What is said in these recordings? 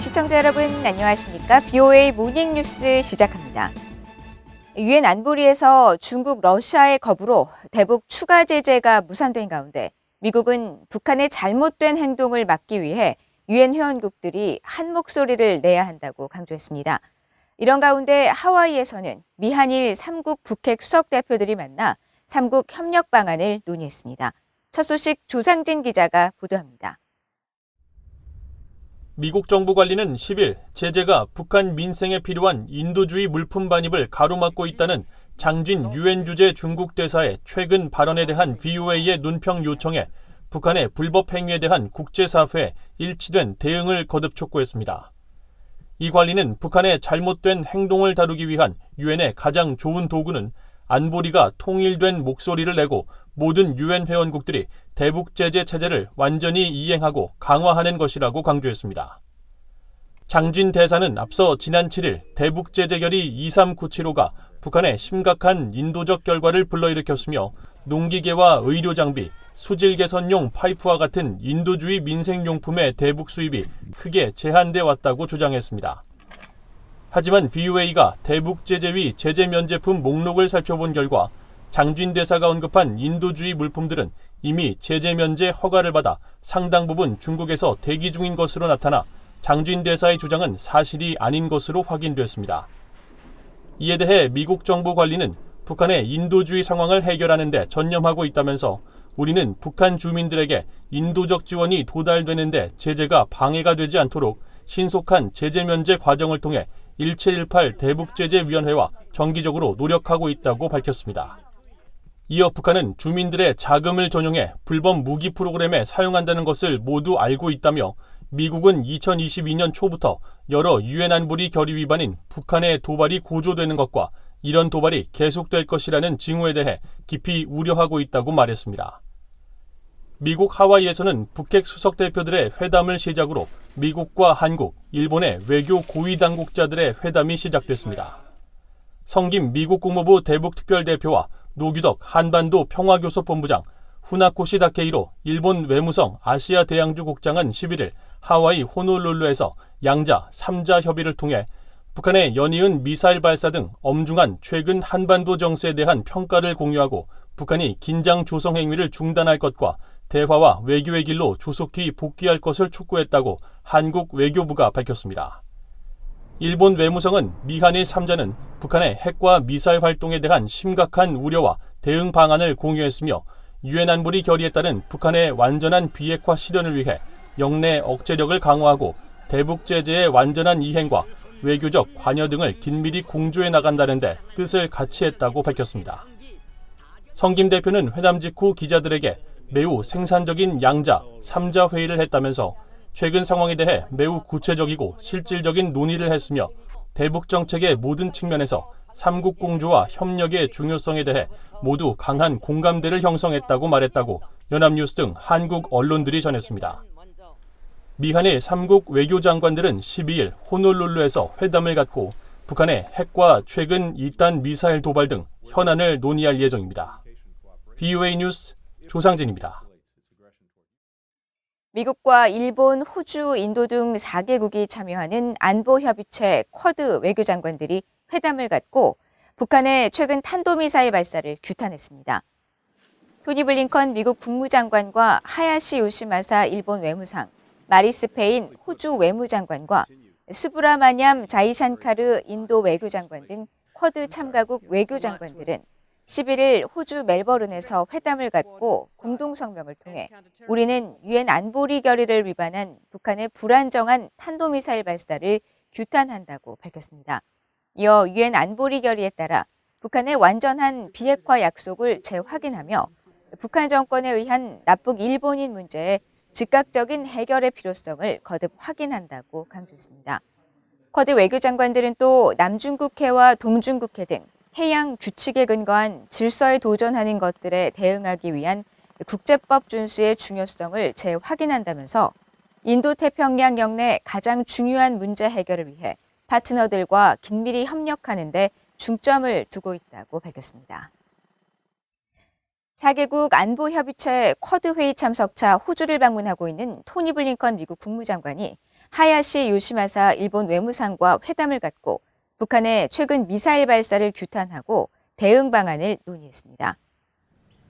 시청자 여러분 안녕하십니까? BOA 모닝뉴스 시작합니다. 유엔 안보리에서 중국, 러시아의 겁으로 대북 추가 제재가 무산된 가운데 미국은 북한의 잘못된 행동을 막기 위해 유엔 회원국들이 한 목소리를 내야 한다고 강조했습니다. 이런 가운데 하와이에서는 미한일 3국 북핵 수석 대표들이 만나 3국 협력 방안을 논의했습니다. 첫 소식 조상진 기자가 보도합니다. 미국 정부 관리는 10일 제재가 북한 민생에 필요한 인도주의 물품 반입을 가로막고 있다는 장진 유엔 주재 중국 대사의 최근 발언에 대한 BOA의 논평 요청에 북한의 불법 행위에 대한 국제사회에 일치된 대응을 거듭 촉구했습니다. 이 관리는 북한의 잘못된 행동을 다루기 위한 유엔의 가장 좋은 도구는 안보리가 통일된 목소리를 내고 모든 유엔 회원국들이 대북 제재 체제를 완전히 이행하고 강화하는 것이라고 강조했습니다. 장진 대사는 앞서 지난 7일 대북 제재 결의 23975가 북한의 심각한 인도적 결과를 불러일으켰으며 농기계와 의료 장비, 수질 개선용 파이프와 같은 인도주의 민생용품의 대북 수입이 크게 제한돼 왔다고 주장했습니다. 하지만 BOA가 대북 제재위 제재 면제품 목록을 살펴본 결과 장진 대사가 언급한 인도주의 물품들은 이미 제재 면제 허가를 받아 상당 부분 중국에서 대기 중인 것으로 나타나 장진 대사의 주장은 사실이 아닌 것으로 확인됐습니다. 이에 대해 미국 정부 관리는 북한의 인도주의 상황을 해결하는 데 전념하고 있다면서 우리는 북한 주민들에게 인도적 지원이 도달되는 데 제재가 방해가 되지 않도록 신속한 제재 면제 과정을 통해 1718 대북제재위원회와 정기적으로 노력하고 있다고 밝혔습니다. 이어 북한은 주민들의 자금을 전용해 불법 무기 프로그램에 사용한다는 것을 모두 알고 있다며 미국은 2022년 초부터 여러 유엔 안보리 결의 위반인 북한의 도발이 고조되는 것과 이런 도발이 계속될 것이라는 징후에 대해 깊이 우려하고 있다고 말했습니다. 미국 하와이에서는 북핵 수석 대표들의 회담을 시작으로 미국과 한국, 일본의 외교 고위 당국자들의 회담이 시작됐습니다. 성김 미국 국무부 대북특별대표와 노규덕 한반도 평화교섭본부장, 후나코시 다케이로 일본 외무성 아시아 대양주 국장은 11일 하와이 호놀룰루에서 양자 3자 협의를 통해 북한의 연이은 미사일 발사 등 엄중한 최근 한반도 정세에 대한 평가를 공유하고 북한이 긴장 조성 행위를 중단할 것과 대화와 외교의 길로 조속히 복귀할 것을 촉구했다고 한국 외교부가 밝혔습니다. 일본 외무성은 미한일 3자는 북한의 핵과 미사일 활동에 대한 심각한 우려와 대응 방안을 공유했으며 유엔 안보리 결의에 따른 북한의 완전한 비핵화 실현을 위해 영내 억제력을 강화하고 대북 제재의 완전한 이행과 외교적 관여 등을 긴밀히 공조해 나간다는 데 뜻을 같이 했다고 밝혔습니다. 성김 대표는 회담 직후 기자들에게 매우 생산적인 양자, 3자 회의를 했다면서 최근 상황에 대해 매우 구체적이고 실질적인 논의를 했으며 대북 정책의 모든 측면에서 삼국 공조와 협력의 중요성에 대해 모두 강한 공감대를 형성했다고 말했다고 연합뉴스 등 한국 언론들이 전했습니다. 미한일 3국 외교장관들은 12일 호놀룰루에서 회담을 갖고 북한의 핵과 최근 2단 미사일 도발 등 현안을 논의할 예정입니다. BOA 뉴스 조상진입니다. 미국과 일본, 호주, 인도 등 4개국이 참여하는 안보협의체 쿼드 외교장관들이 회담을 갖고 북한의 최근 탄도미사일 발사를 규탄했습니다. 토니 블링컨 미국 국무장관과 하야시 요시마사 일본 외무상, 마리스 페인 호주 외무장관과 스브라마냠 자이샨카르 인도 외교장관 등 쿼드 참가국 외교장관들은 11일 호주 멜버른에서 회담을 갖고 공동성명을 통해 우리는 유엔 안보리 결의를 위반한 북한의 불안정한 탄도미사일 발사를 규탄한다고 밝혔습니다. 이어 유엔 안보리 결의에 따라 북한의 완전한 비핵화 약속을 재확인하며 북한 정권에 의한 납북 일본인 문제에 즉각적인 해결의 필요성을 거듭 확인한다고 강조했습니다. 쿼드 외교장관들은 또 남중국해와 동중국해 등 해양 규칙에 근거한 질서에 도전하는 것들에 대응하기 위한 국제법 준수의 중요성을 재확인한다면서 인도태평양 영내 가장 중요한 문제 해결을 위해 파트너들과 긴밀히 협력하는 데 중점을 두고 있다고 밝혔습니다. 4개국 안보협의체 쿼드 회의 참석차 호주를 방문하고 있는 토니 블링컨 미국 국무장관이 하야시 요시마사 일본 외무상과 회담을 갖고 북한의 최근 미사일 발사를 규탄하고 대응 방안을 논의했습니다.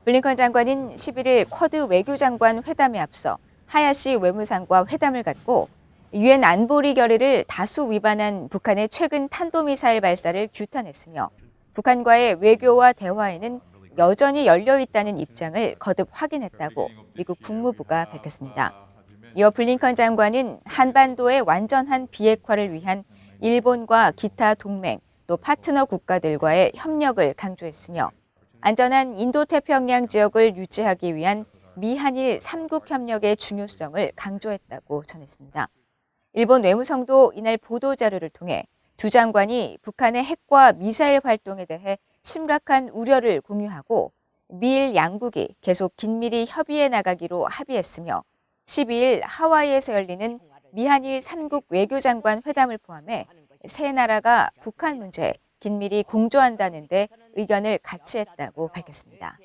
블링컨 장관은 11일 쿼드 외교장관 회담에 앞서 하야시 외무상과 회담을 갖고 유엔 안보리 결의를 다수 위반한 북한의 최근 탄도미사일 발사를 규탄했으며 북한과의 외교와 대화에는 여전히 열려 있다는 입장을 거듭 확인했다고 미국 국무부가 밝혔습니다. 이어 블링컨 장관은 한반도의 완전한 비핵화를 위한 일본과 기타 동맹 또 파트너 국가들과의 협력을 강조했으며 안전한 인도태평양 지역을 유지하기 위한 미한일 3국 협력의 중요성을 강조했다고 전했습니다. 일본 외무성도 이날 보도자료를 통해 두 장관이 북한의 핵과 미사일 활동에 대해 심각한 우려를 공유하고 미일 양국이 계속 긴밀히 협의해 나가기로 합의했으며 12일 하와이에서 열리는 미한일 3국 외교장관 회담을 포함해 세 나라가 북한 문제에 긴밀히 공조한다는 데 의견을 같이 했다고 밝혔습니다.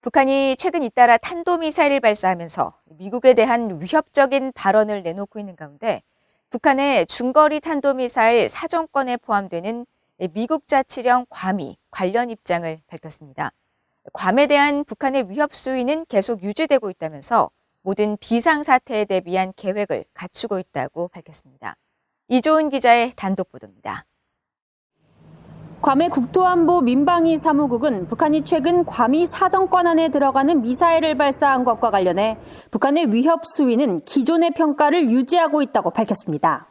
북한이 최근 잇따라 탄도미사일을 발사하면서 미국에 대한 위협적인 발언을 내놓고 있는 가운데 북한의 중거리 탄도미사일 사정권에 포함되는 미국 자치령 괌이 관련 입장을 밝혔습니다. 괌에 대한 북한의 위협 수위는 계속 유지되고 있다면서 모든 비상사태에 대비한 계획을 갖추고 있다고 밝혔습니다. 이조은 기자의 단독 보도입니다. 괌의 국토안보 민방위 사무국은 북한이 최근 괌이 사정권 안에 들어가는 미사일을 발사한 것과 관련해 북한의 위협 수위는 기존의 평가를 유지하고 있다고 밝혔습니다.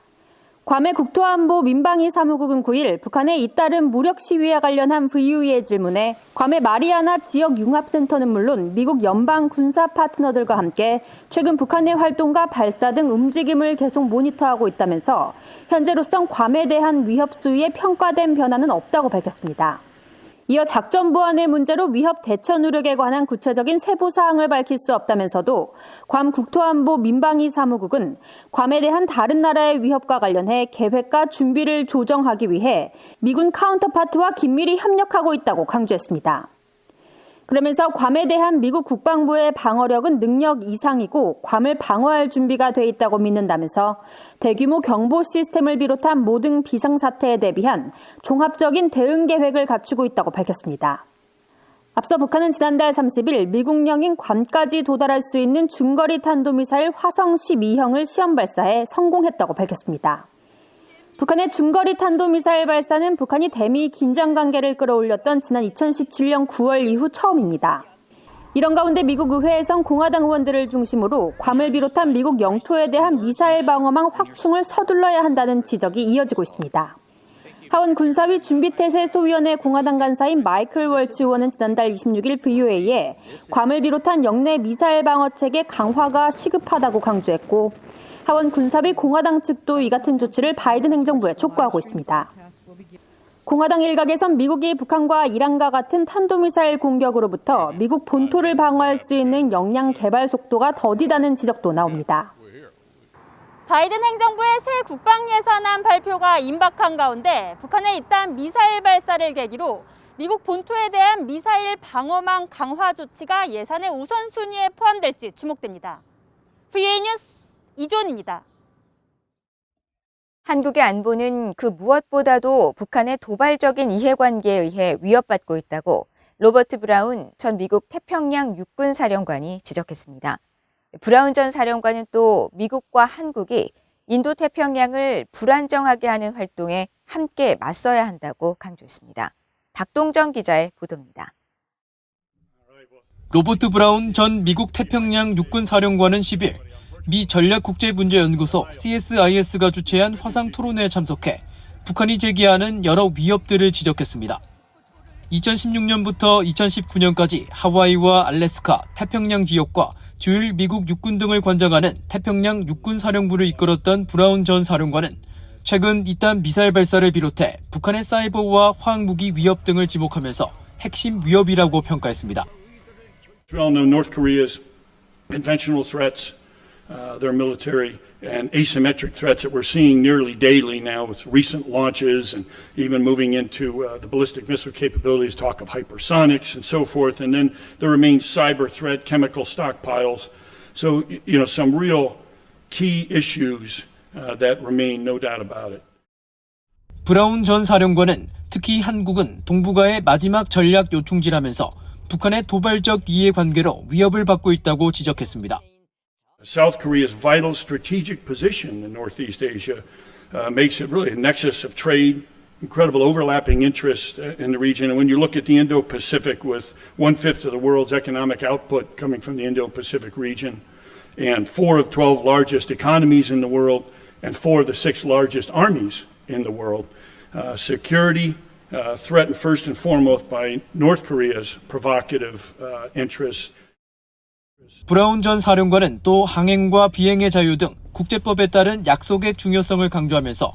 괌의 국토안보 민방위 사무국은 9일 북한의 잇따른 무력 시위와 관련한 VOE의 질문에 괌의 마리아나 지역 융합센터는 물론 미국 연방 군사 파트너들과 함께 최근 북한의 활동과 발사 등 움직임을 계속 모니터하고 있다면서 현재로선 괌에 대한 위협 수위에 평가된 변화는 없다고 밝혔습니다. 이어 작전 보완의 문제로 위협 대처 노력에 관한 구체적인 세부 사항을 밝힐 수 없다면서도 괌 국토안보 민방위 사무국은 괌에 대한 다른 나라의 위협과 관련해 계획과 준비를 조정하기 위해 미군 카운터파트와 긴밀히 협력하고 있다고 강조했습니다. 그러면서 괌에 대한 미국 국방부의 방어력은 능력 이상이고 괌을 방어할 준비가 돼 있다고 믿는다면서 대규모 경보 시스템을 비롯한 모든 비상사태에 대비한 종합적인 대응 계획을 갖추고 있다고 밝혔습니다. 앞서 북한은 지난달 30일 미국령인 괌까지 도달할 수 있는 중거리 탄도미사일 화성 12형을 시험 발사해 성공했다고 밝혔습니다. 북한의 중거리 탄도미사일 발사는 북한이 대미 긴장관계를 끌어올렸던 지난 2017년 9월 이후 처음입니다. 이런 가운데 미국 의회에선 공화당 의원들을 중심으로 괌을 비롯한 미국 영토에 대한 미사일 방어망 확충을 서둘러야 한다는 지적이 이어지고 있습니다. 하원 군사위 준비태세 소위원회 공화당 간사인 마이클 월츠 의원은 지난달 26일 VOA에 괌을 비롯한 영내 미사일 방어 체계 강화가 시급하다고 강조했고 하원 군사위 공화당 측도 이 같은 조치를 바이든 행정부에 촉구하고 있습니다. 공화당 일각에선 미국이 북한과 이란과 같은 탄도미사일 공격으로부터 미국 본토를 방어할 수 있는 역량 개발 속도가 더디다는 지적도 나옵니다. 바이든 행정부의 새 국방 예산안 발표가 임박한 가운데 북한의 잇따른 미사일 발사를 계기로 미국 본토에 대한 미사일 방어망 강화 조치가 예산의 우선순위에 포함될지 주목됩니다. VA 뉴스 이조은입니다. 한국의 안보는 그 무엇보다도 북한의 도발적인 이해관계에 의해 위협받고 있다고 로버트 브라운 전 미국 태평양 육군사령관이 지적했습니다. 브라운 전 사령관은 또 미국과 한국이 인도태평양을 불안정하게 하는 활동에 함께 맞서야 한다고 강조했습니다. 박동정 기자의 보도입니다. 로버트 브라운 전 미국 태평양 육군사령관은 10일 미 전략국제문제연구소 CSIS가 주최한 화상 토론회에 참석해 북한이 제기하는 여러 위협들을 지적했습니다. 2016년부터 2019년까지 하와이와 알래스카, 태평양 지역과 주일 미국 육군 등을 관장하는 태평양 육군사령부를 이끌었던 브라운 전 사령관은 최근 잇따른 미사일 발사를 비롯해 북한의 사이버와 화학무기 위협 등을 지목하면서 핵심 위협이라고 평가했습니다. We all know North Korea's conventional threats, their military and asymmetric threats that we're seeing nearly daily now with recent launches and even moving into the ballistic missile capabilities, talk of hypersonics and so forth. And then there remains cyber threat, chemical stockpiles. So, some real key issues that remain, no doubt about it. 브라운 전 사령관은 특히 한국은 동북아의 마지막 전략 요충지라면서 북한의 도발적 이해관계로 위협을 받고 있다고 지적했습니다. South Korea's vital strategic position in Northeast Asia makes it really a nexus of trade, incredible overlapping interests in the region. And when you look at the Indo-Pacific, with 1/5 of the world's economic output coming from the Indo-Pacific region, and 4 of 12 largest economies in the world, and 4 of the 6 largest armies in the world, security threatened first and foremost by North Korea's provocative interests. 브라운 전 사령관은 또 항행과 비행의 자유 등 국제법에 따른 약속의 중요성을 강조하면서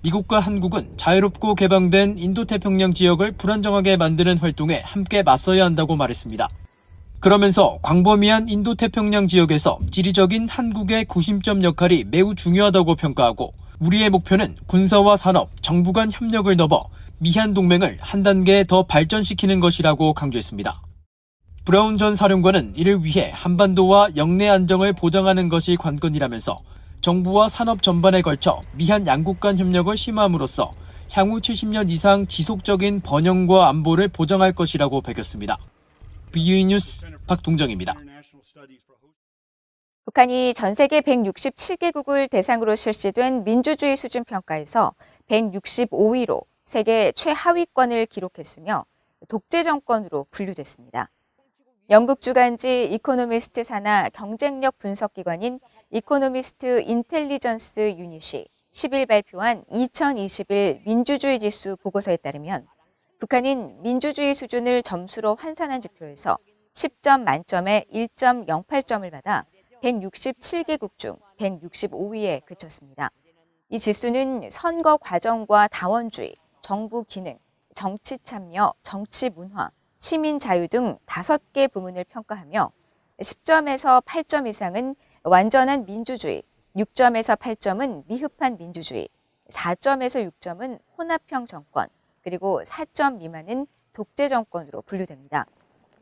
미국과 한국은 자유롭고 개방된 인도태평양 지역을 불안정하게 만드는 활동에 함께 맞서야 한다고 말했습니다. 그러면서 광범위한 인도태평양 지역에서 지리적인 한국의 구심점 역할이 매우 중요하다고 평가하고 우리의 목표는 군사와 산업, 정부 간 협력을 넘어 미한 동맹을 한 단계 더 발전시키는 것이라고 강조했습니다. 브라운 전 사령관은 이를 위해 한반도와 영내 안정을 보장하는 것이 관건이라면서 정부와 산업 전반에 걸쳐 미한 양국 간 협력을 심화함으로써 향후 70년 이상 지속적인 번영과 안보를 보장할 것이라고 밝혔습니다. VUE 뉴스 박동정입니다. 북한이 전 세계 167개국을 대상으로 실시된 민주주의 수준 평가에서 165위로 세계 최하위권을 기록했으며 독재 정권으로 분류됐습니다. 영국 주간지 이코노미스트 산하 경쟁력 분석기관인 이코노미스트 인텔리전스 유닛이 10일 발표한 2021 민주주의 지수 보고서에 따르면 북한은 민주주의 수준을 점수로 환산한 지표에서 10점 만점에 1.08점을 받아 167개국 중 165위에 그쳤습니다. 이 지수는 선거 과정과 다원주의, 정부 기능, 정치 참여, 정치 문화, 시민 자유 등 5개 부문을 평가하며 10점에서 8점 이상은 완전한 민주주의, 6점에서 8점은 미흡한 민주주의, 4점에서 6점은 혼합형 정권, 그리고 4점 미만은 독재 정권으로 분류됩니다.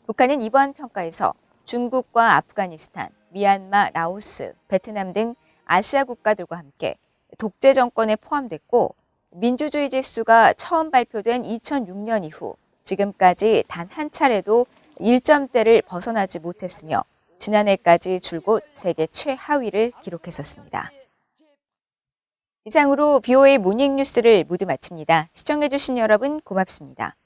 북한은 이번 평가에서 중국과 아프가니스탄, 미얀마, 라오스, 베트남 등 아시아 국가들과 함께 독재 정권에 포함됐고 민주주의 지수가 처음 발표된 2006년 이후 지금까지 단 한 차례도 1점대를 벗어나지 못했으며 지난해까지 줄곧 세계 최하위를 기록했었습니다. 이상으로 VOA 모닝뉴스를 모두 마칩니다. 시청해주신 여러분 고맙습니다.